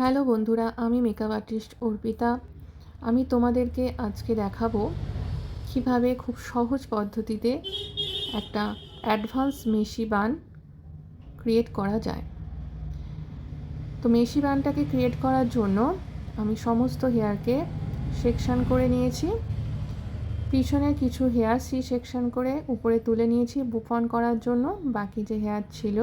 Hello বন্ধুরা, আমি makeup artist Arpita. আমি তোমাদেরকে আজকে দেখাবো কিভাবে খুব সহজ পদ্ধতিতে একটা অ্যাডভান্স মেশি বান ক্রিয়েট করা যায়। তো মেশি বানটাকে ক্রিয়েট করার জন্য আমি সমস্ত হেয়ারকে সেকশন করে নিয়েছি। পিছনে কিছু হেয়ার সি সেকশন করে উপরে তুলে নিয়েছি বুফন করার জন্য। বাকি যে হেয়ার ছিল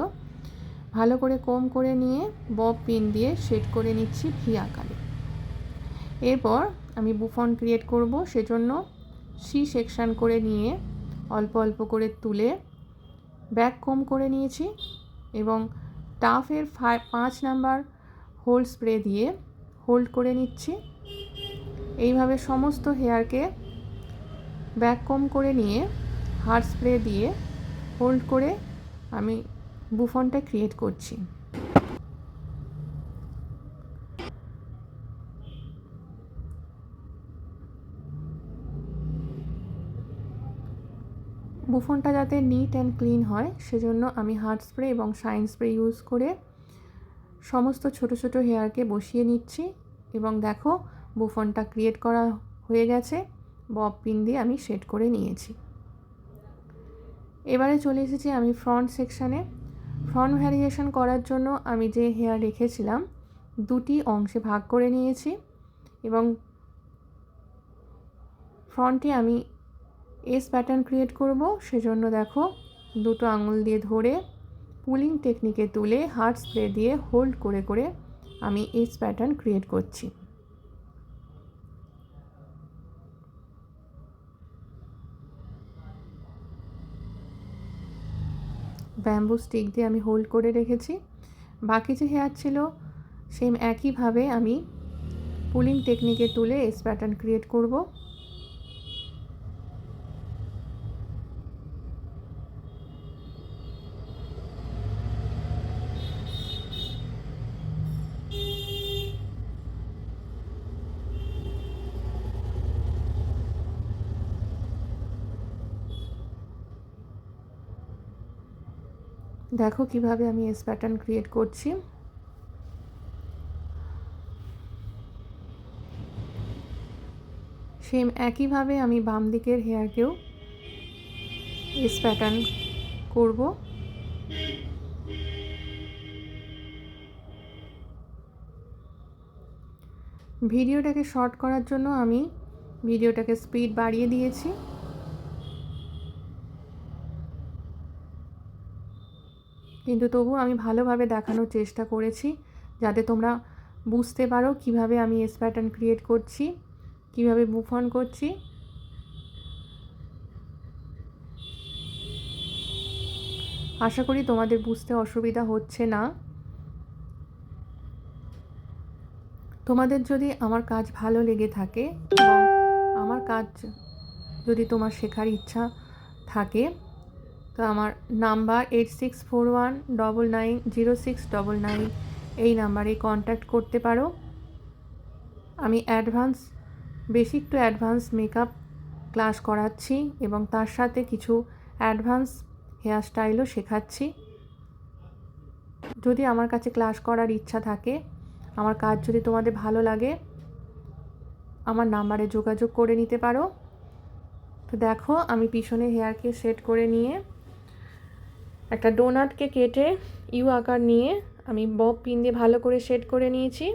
ভালো করে কোম করে নিয়ে বব পিন দিয়ে সেট করে নিচ্ছি ভি আকারে। এরপর আমি বুফন ক্রিয়েট করব, সেজন্য সি সেকশন করে নিয়ে অল্প অল্প করে তুলে ব্যাক কোম করে নিয়েছি এবং টাফের 5 নাম্বার হোল্ড স্প্রে দিয়ে হোল্ড করে নিচ্ছি। এইভাবে সমস্ত হেয়ারকে ব্যাক কোম করে নিয়ে হার্ড স্প্রে দিয়ে হোল্ড করে আমি বুফনটা ক্রিয়েট করছি। বুফনটা যাতে নিট অ্যান্ড ক্লিন হয় সেজন্য আমি হার্ড স্প্রে এবং শাইন স্প্রে ইউজ করে সমস্ত ছোট ছোট হেয়ারকে বসিয়ে নিচ্ছি এবং দেখো বুফনটা ক্রিয়েট করা হয়ে গেছে। বব পিন দিয়ে আমি সেট করে নিয়েছি। এবারে চলে এসেছি আমি ফ্রন্ট সেকশানে। ফ্রন্ট ভ্যারিয়েশন করার জন্য আমি যে হেয়ার রেখেছিলাম দুটি অংশে ভাগ করে নিয়েছি এবং ফ্রন্টে আমি এস প্যাটার্ন ক্রিয়েট করব। সেজন্য দেখো দুটো আঙুল দিয়ে ধরে পুলিং টেকনিকে তুলে হার্ড স্প্রে দিয়ে হোল্ড করে করে আমি এস প্যাটার্ন ক্রিয়েট করছি। ব্যাম্বু স্টিক দিয়ে আমি হোল্ড করে রেখেছি। বাকি যে হেয়ার ছিল সেম একইভাবে আমি পুলিং টেকনিকে তুলে এস প্যাটার্ন ক্রিয়েট করব। দেখো কিভাবে আমি এস প্যাটার্ন ক্রিয়েট করছি। সেম একইভাবে আমি বাম দিকের হেয়ারকেও এস প্যাটার্ন করব। ভিডিওটাকে শর্ট করার জন্য আমি ভিডিওটাকে স্পিড বাড়িয়ে দিয়েছি। কিন্তু তবু আমি ভালোভাবে দেখানোর চেষ্টা করেছি যাতে তোমরা বুঝতে পারো কিভাবে আমি এস প্যাটার্ন ক্রিয়েট করছি, কিভাবে বুফন করছি। আশা করি তোমাদের বুঝতে অসুবিধা হচ্ছে না। তোমাদের যদি আমার কাজ ভালো লেগে থাকে এবং আমার কাজ যদি তোমার শেখার ইচ্ছা থাকে তো আমার নাম্বার 8641990699 এই নাম্বারে কন্ট্যাক্ট করতে পারো। আমি basic to advance makeup class করাচ্ছি এবং তার সাথে কিছু অ্যাডভান্স হেয়ার স্টাইলও শেখাচ্ছি। যদি আমার কাছে ক্লাস করার ইচ্ছা থাকে, আমার কাজ যদি তোমাদের ভালো লাগে, আমার নাম্বারে যোগাযোগ করে নিতে পারো। তো দেখো আমি পিছনে হেয়ারকে সেট করে নিয়ে একটা ডোনাটকে কেটে ইউ আকার নিয়ে আমি বব পিন দিয়ে ভালো করে সেট করে নিয়েছি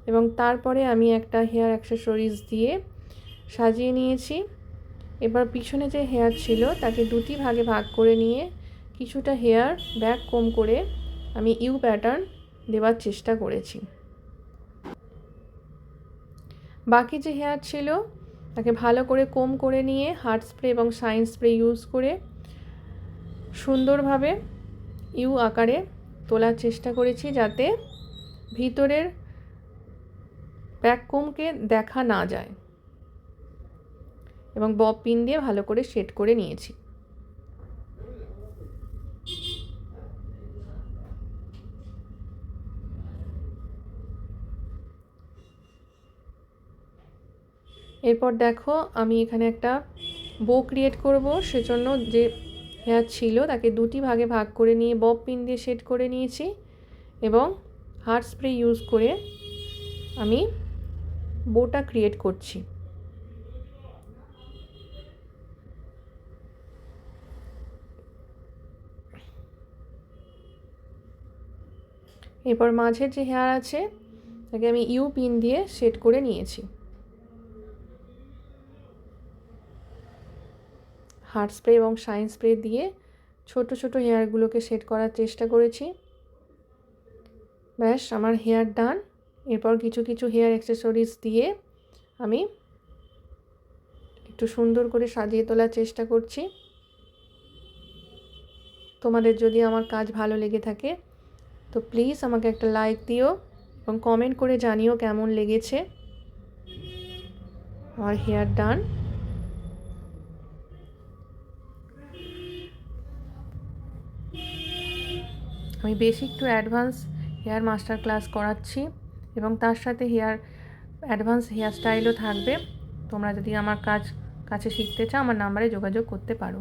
এবং তারপরে আমি একটা হেয়ার অ্যাক্সেসরিজ দিয়ে সাজিয়ে নিয়েছি। এবার পিছনে যে হেয়ার ছিল তাকে দুটি ভাগে ভাগ করে নিয়ে কিছুটা হেয়ার ব্যাক কোম করে আমি ইউ প্যাটার্ন দেওয়ার চেষ্টা করেছি। বাকি যে হেয়ার ছিল তাকে ভালো করে কোম করে নিয়ে হার্ড স্প্রে এবং শাইন স্প্রে ইউজ করে সুন্দরভাবে ইউ আকারে তোলার চেষ্টা করেছি যাতে ভিতরের ব্যাক কোমকে দেখা না যায় এবং বব পিন দিয়ে ভালো করে সেট করে নিয়েছি। এরপর দেখো আমি এখানে একটা বো ক্রিয়েট করব। সেজন্য যে হেয়ার ছিল তাকে দুটি ভাগে ভাগ করে নিয়ে বব পিন দিয়ে সেট করে নিয়েছি এবং হার্ড স্প্রে ইউজ করে আমি বোটা ক্রিয়েট করছি। এরপর মাঝের যে হেয়ার আছে তাকে আমি ইউ পিন দিয়ে সেট করে নিয়েছি। হার্ট স্প্রে এবং শাইন স্প্রে দিয়ে ছোট ছোট হেয়ারগুলোকে সেট করার চেষ্টা করেছি। ব্যাস, আমার হেয়ার ডান। এরপর কিছু কিছু হেয়ার অ্যাক্সেসরিজ দিয়ে আমি একটু সুন্দর করে সাজিয়ে তোলার চেষ্টা করছি। তোমাদের যদি আমার কাজ ভালো লেগে থাকে তো প্লিজ আমাকে একটা লাইক দিও এবং কমেন্ট করে জানিও কেমন লেগেছে। আমার হেয়ার ডান। আমি basic to advance hair master class করাচ্ছি এবং তার সাথে অ্যাডভান্স হেয়ার স্টাইলও থাকবে। তোমরা যদি আমার কাছে শিখতে চাও আমার নাম্বারে যোগাযোগ করতে পারো।